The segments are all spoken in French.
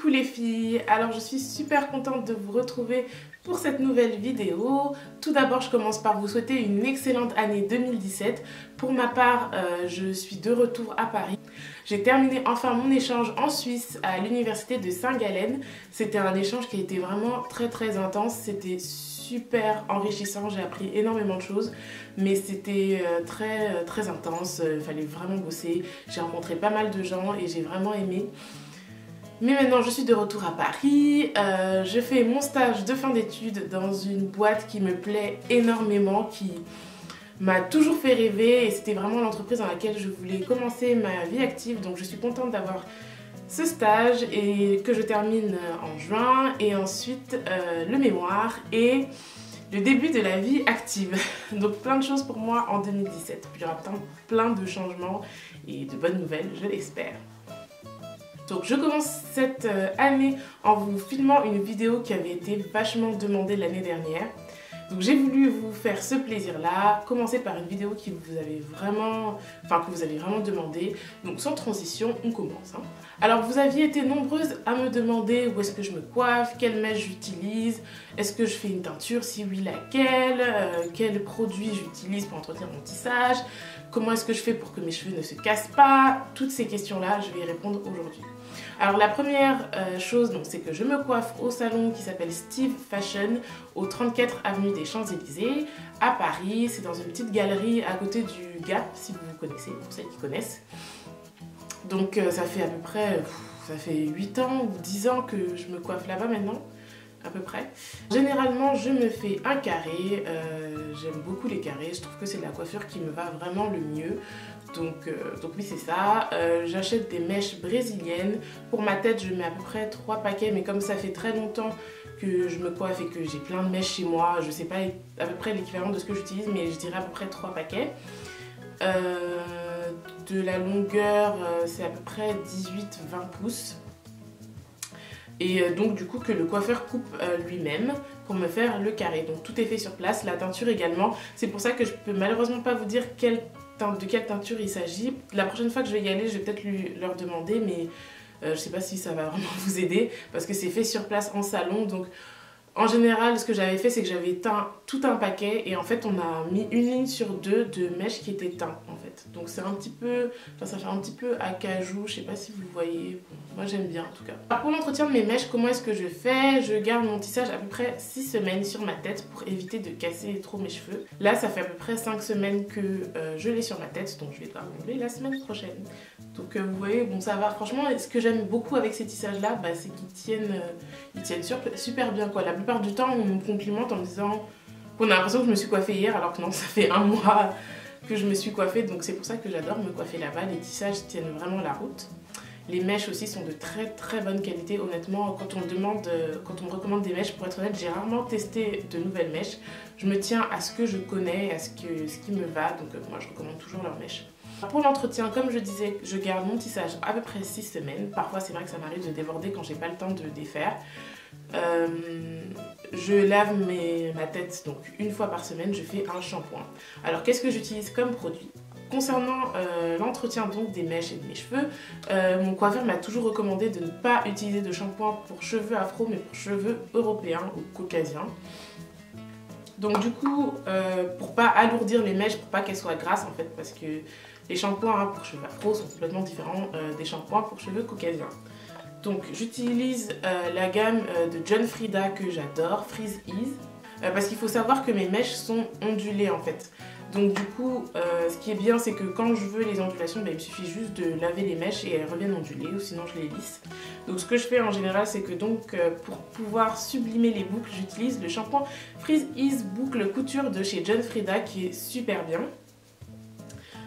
Coucou les filles, alors je suis super contente de vous retrouver pour cette nouvelle vidéo. Tout d'abord je commence par vous souhaiter une excellente année 2017. Pour ma part, je suis de retour à Paris. J'ai terminé enfin mon échange en Suisse à l'université de Saint-Gallen. C'était un échange qui a été vraiment très intense, c'était super enrichissant, j'ai appris énormément de choses, mais c'était très intense, il fallait vraiment bosser. J'ai rencontré pas mal de gens et j'ai vraiment aimé. Mais maintenant je suis de retour à Paris, je fais mon stage de fin d'études dans une boîte qui me plaît énormément, qui m'a toujours fait rêver et c'était vraiment l'entreprise dans laquelle je voulais commencer ma vie active. Donc je suis contente d'avoir ce stage et que je termine en juin, et ensuite le mémoire et le début de la vie active. Donc plein de choses pour moi en 2017. Puis il y aura plein de changements et de bonnes nouvelles, je l'espère. Donc je commence cette année en vous filmant une vidéo qui avait été vachement demandée l'année dernière. Donc j'ai voulu vous faire ce plaisir-là, commencer par une vidéo que vous avez vraiment demandé. Donc sans transition, on commence. Alors vous aviez été nombreuses à me demander où est-ce que je me coiffe, quelle mèche j'utilise, est-ce que je fais une teinture, si oui laquelle, quels produits j'utilise pour entretenir mon tissage, comment est-ce que je fais pour que mes cheveux ne se cassent pas. Toutes ces questions-là, je vais y répondre aujourd'hui. Alors la première chose, c'est que je me coiffe au salon qui s'appelle Steve Fashion au 34 avenue des Champs-Élysées à Paris. C'est dans une petite galerie à côté du Gap, si vous connaissez, pour celles qui connaissent. Donc ça fait à peu près, ça fait 8 ans ou 10 ans que je me coiffe là-bas maintenant, à peu près. Généralement je me fais un carré, j'aime beaucoup les carrés, je trouve que c'est la coiffure qui me va vraiment le mieux. Donc oui, c'est ça. J'achète des mèches brésiliennes. Pour ma tête je mets à peu près 3 paquets, mais comme ça fait très longtemps que je me coiffe et que j'ai plein de mèches chez moi, je sais pas à peu près l'équivalent de ce que j'utilise, mais je dirais à peu près 3 paquets. De la longueur c'est à peu près 18-20 pouces. Et donc du coup que le coiffeur coupe lui-même pour me faire le carré. Donc tout est fait sur place, la teinture également. C'est pour ça que je peux malheureusement pas vous dire de quelle teinture il s'agit. La prochaine fois que je vais y aller, je vais peut-être leur demander, mais je sais pas si ça va vraiment vous aider parce que c'est fait sur place en salon. Donc en général, ce que j'avais fait, c'est que j'avais teint tout un paquet et en fait on a mis une ligne sur 2 de mèches qui étaient teintes en fait. Donc c'est un petit peu, ça fait un petit peu acajou, je sais pas si vous voyez, bon, moi j'aime bien en tout cas. Alors pour l'entretien de mes mèches, comment est-ce que je fais? Je garde mon tissage à peu près 6 semaines sur ma tête pour éviter de casser trop mes cheveux. Là ça fait à peu près 5 semaines que je l'ai sur ma tête, donc je vais devoir l'enlever la semaine prochaine. Donc vous voyez, bon ça va, franchement ce que j'aime beaucoup avec ces tissages là, c'est qu'ils tiennent, super bien quoi. La plupart du temps on me complimente en me disant qu'on a l'impression que je me suis coiffée hier, alors que non, ça fait un mois que je me suis coiffée, donc c'est pour ça que j'adore me coiffer là-bas. Les tissages tiennent vraiment la route. Les mèches aussi sont de très bonne qualité. Honnêtement, quand on me recommande des mèches, pour être honnête, j'ai rarement testé de nouvelles mèches. Je me tiens à ce que je connais, à ce qui me va, donc moi je recommande toujours leurs mèches. Pour l'entretien, comme je disais, je garde mon tissage à peu près 6 semaines. Parfois c'est vrai que ça m'arrive de déborder quand j'ai pas le temps de défaire. Je lave ma tête donc une fois par semaine, je fais un shampoing. Alors qu'est-ce que j'utilise comme produit? Concernant l'entretien donc des mèches et de mes cheveux, mon coiffeur m'a toujours recommandé de ne pas utiliser de shampoing pour cheveux afro, mais pour cheveux européens ou caucasiens. Donc du coup, pour pas alourdir les mèches, pour pas qu'elles soient grasses en fait, parce que les shampoings pour cheveux afro sont complètement différents des shampoings pour cheveux caucasiens. Donc j'utilise la gamme de John Frieda que j'adore, Freeze Ease, parce qu'il faut savoir que mes mèches sont ondulées en fait. Donc du coup, ce qui est bien, c'est que quand je veux les ondulations, il me suffit juste de laver les mèches et elles reviennent ondulées, ou sinon je les lisse. Donc ce que je fais en général, c'est que pour pouvoir sublimer les boucles, j'utilise le shampoing Freeze Ease boucle couture de chez John Frieda qui est super bien.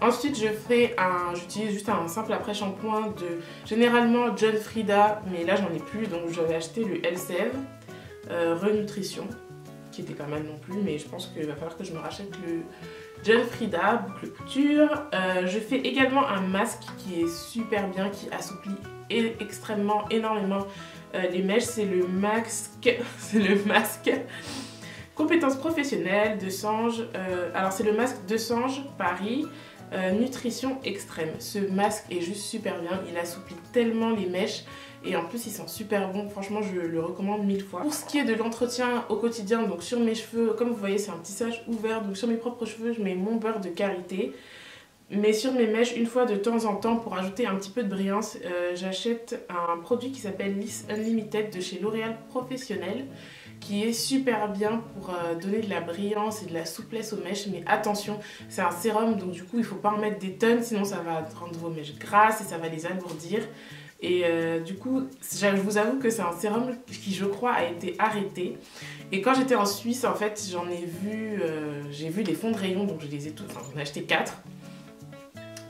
Ensuite j'utilise juste un simple après-shampoing de généralement John Frieda, mais là j'en ai plus, donc j'avais acheté le LCF Renutrition, qui était pas mal non plus, mais je pense qu'il va falloir que je me rachète le John Frieda boucle couture. Je fais également un masque qui est super bien, qui assouplit énormément les mèches. C'est le masque Compétences professionnelles de Sange. Alors c'est le masque de Sange Paris. Nutrition extrême. Ce masque est juste super bien, il assouplit tellement les mèches et en plus il sent super bon, franchement je le recommande 1000 fois. Pour ce qui est de l'entretien au quotidien, donc sur mes cheveux, comme vous voyez c'est un tissage ouvert, donc sur mes propres cheveux je mets mon beurre de karité. Mais sur mes mèches, une fois de temps en temps, pour ajouter un petit peu de brillance, j'achète un produit qui s'appelle Liss Unlimited de chez L'Oréal Professionnel, qui est super bien pour donner de la brillance et de la souplesse aux mèches. Mais attention, c'est un sérum, donc du coup il ne faut pas en mettre des tonnes, sinon ça va rendre vos mèches grasses et ça va les alourdir. Et du coup, je vous avoue que c'est un sérum qui, je crois, a été arrêté. Et quand j'étais en Suisse, en fait, j'ai vu des fonds de rayon, donc je les ai tous, enfin j'en ai acheté 4.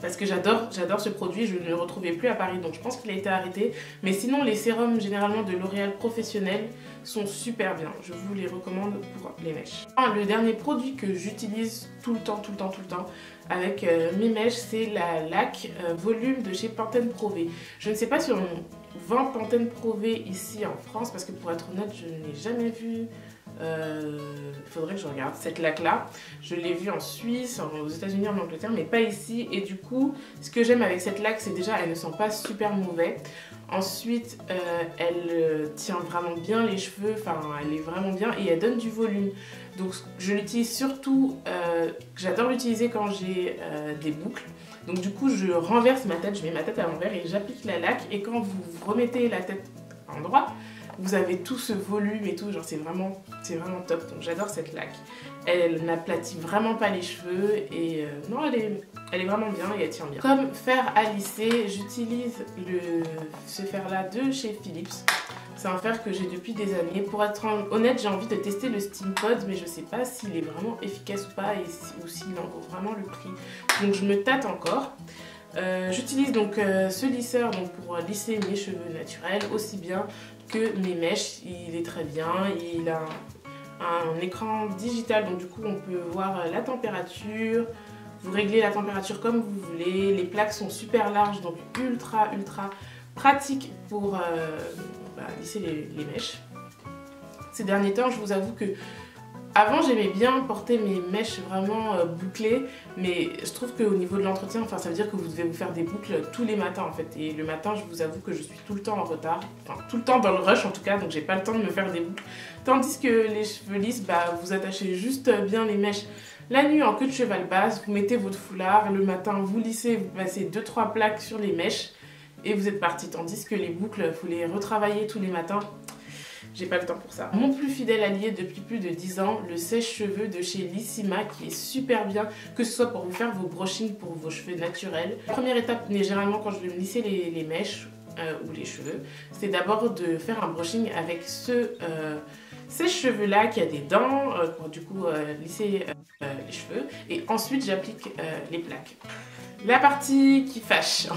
Parce que j'adore ce produit, je ne le retrouvais plus à Paris, donc je pense qu'il a été arrêté. Mais sinon, les sérums généralement de L'Oréal Professionnel sont super bien. Je vous les recommande pour les mèches. Le dernier produit que j'utilise tout le temps avec mes mèches, c'est la laque volume de chez Pantene Pro V. Je ne sais pas si on vend Pantene Pro V ici en France, parce que pour être honnête, je ne l'ai jamais vu. Il faudrait que je regarde cette laque là, je l'ai vue en Suisse, aux États-Unis, en Angleterre, mais pas ici. Et du coup, ce que j'aime avec cette laque, c'est déjà elle ne sent pas super mauvais. Ensuite, elle tient vraiment bien les cheveux, enfin elle est vraiment bien et elle donne du volume. Donc je l'utilise surtout, j'adore l'utiliser quand j'ai des boucles. Donc du coup, je renverse ma tête, je mets ma tête à l'envers et j'applique la laque. Et quand vous remettez la tête à l'endroit, vous avez tout ce volume et tout, genre c'est vraiment top, donc j'adore cette laque. Elle n'aplatit vraiment pas les cheveux et non, elle est vraiment bien et elle tient bien. Comme fer à lisser, j'utilise ce fer là de chez Philips. C'est un fer que j'ai depuis des années. Pour être honnête, j'ai envie de tester le Steam Pod, mais je sais pas s'il est vraiment efficace ou pas ou s'il en vaut vraiment le prix. Donc je me tâte encore. J'utilise donc ce lisseur donc, pour lisser mes cheveux naturels aussi bien que mes mèches. Il est très bien, il a un écran digital, donc du coup on peut voir la température, vous réglez la température comme vous voulez. Les plaques sont super larges, donc ultra pratique pour lisser les mèches. Ces derniers temps, je vous avoue que avant, j'aimais bien porter mes mèches vraiment bouclées, mais je trouve qu'au niveau de l'entretien, enfin, ça veut dire que vous devez vous faire des boucles tous les matins en fait. Et le matin, je vous avoue que je suis tout le temps en retard, enfin tout le temps dans le rush en tout cas, donc j'ai pas le temps de me faire des boucles. Tandis que les cheveux lisses, vous attachez juste bien les mèches la nuit en queue de cheval basse, vous mettez votre foulard, le matin vous lissez, vous passez 2-3 plaques sur les mèches et vous êtes parti. Tandis que les boucles, il faut les retravailler tous les matins. J'ai pas le temps pour ça. Mon plus fidèle allié depuis plus de 10 ans, le sèche-cheveux de chez Lissima, qui est super bien, que ce soit pour vous faire vos brushings pour vos cheveux naturels. La première étape, généralement quand je vais me lisser les mèches ou les cheveux, c'est d'abord de faire un brushing avec ce sèche-cheveux là qui a des dents pour du coup lisser les cheveux. Et ensuite j'applique les plaques. La partie qui fâche,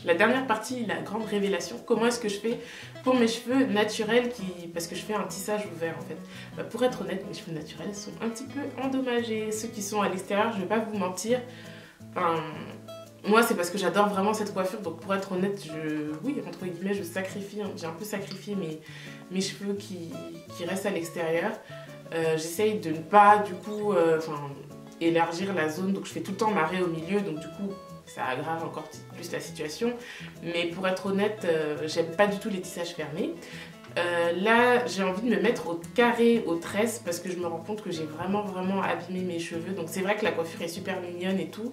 la dernière partie, la grande révélation, comment est-ce que je fais pour mes cheveux naturels, parce que je fais un tissage ouvert en fait. Pour être honnête, mes cheveux naturels sont un petit peu endommagés. Ceux qui sont à l'extérieur, je vais pas vous mentir, moi c'est parce que j'adore vraiment cette coiffure, donc pour être honnête, oui, entre guillemets, je sacrifie, j'ai un peu sacrifié mes cheveux qui restent à l'extérieur. J'essaye de ne pas du coup, élargir la zone, donc je fais tout le temps marrer au milieu, donc du coup ça aggrave encore plus la situation. Mais pour être honnête, j'aime pas du tout les tissages fermés. Là j'ai envie de me mettre au carré, aux tresses, parce que je me rends compte que j'ai vraiment abîmé mes cheveux. Donc c'est vrai que la coiffure est super mignonne et tout,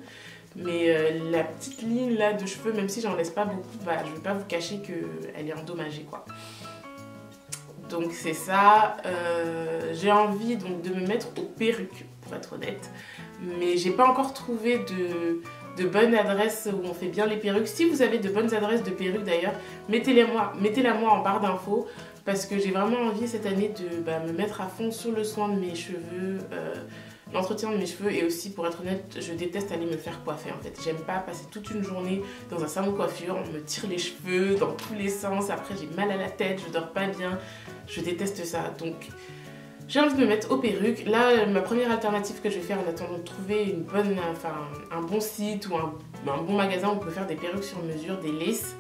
mais la petite ligne là de cheveux, même si j'en laisse pas beaucoup, je vais pas vous cacher qu'elle est endommagée quoi. Donc c'est ça, j'ai envie donc de me mettre aux perruques pour être honnête, mais j'ai pas encore trouvé de bonne adresse où on fait bien les perruques. Si vous avez de bonnes adresses de perruques d'ailleurs, mettez-la moi en barre d'infos, parce que j'ai vraiment envie cette année de me mettre à fond sur le soin de mes cheveux, l'entretien de mes cheveux, et aussi pour être honnête, je déteste aller me faire coiffer en fait. J'aime pas passer toute une journée dans un salon de coiffure, on me tire les cheveux dans tous les sens, après j'ai mal à la tête, je dors pas bien, je déteste ça. Donc j'ai envie de me mettre aux perruques. Là, ma première alternative que je vais faire en attendant de trouver un bon site ou un bon magasin où on peut faire des perruques sur mesure, des laces,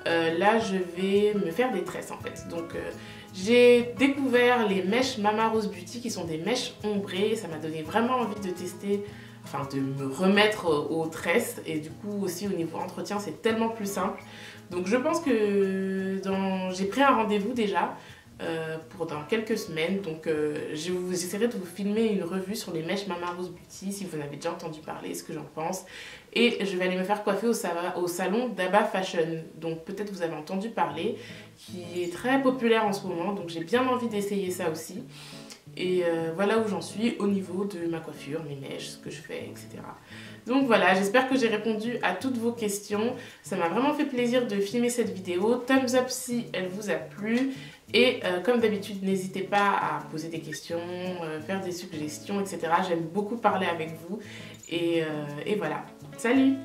là je vais me faire des tresses en fait. Donc j'ai découvert les mèches Mama Rose Beauty qui sont des mèches ombrées. Ça m'a donné vraiment envie de tester enfin de me remettre aux tresses. Et du coup aussi au niveau entretien, c'est tellement plus simple. Donc je pense que j'ai pris un rendez-vous déjà pour dans quelques semaines. Donc j'essaierai de vous filmer une revue sur les mèches Mama Rose Beauty si vous en avez déjà entendu parler, ce que j'en pense. Et je vais aller me faire coiffer au salon d'Abba Fashion. Donc peut-être vous avez entendu parler, qui est très populaire en ce moment. Donc j'ai bien envie d'essayer ça aussi. Et voilà où j'en suis au niveau de ma coiffure, mes mèches, ce que je fais, etc. Donc voilà, j'espère que j'ai répondu à toutes vos questions. Ça m'a vraiment fait plaisir de filmer cette vidéo. Thumbs up si elle vous a plu. Et comme d'habitude, n'hésitez pas à poser des questions, faire des suggestions, etc. J'aime beaucoup parler avec vous. Et voilà. Salut!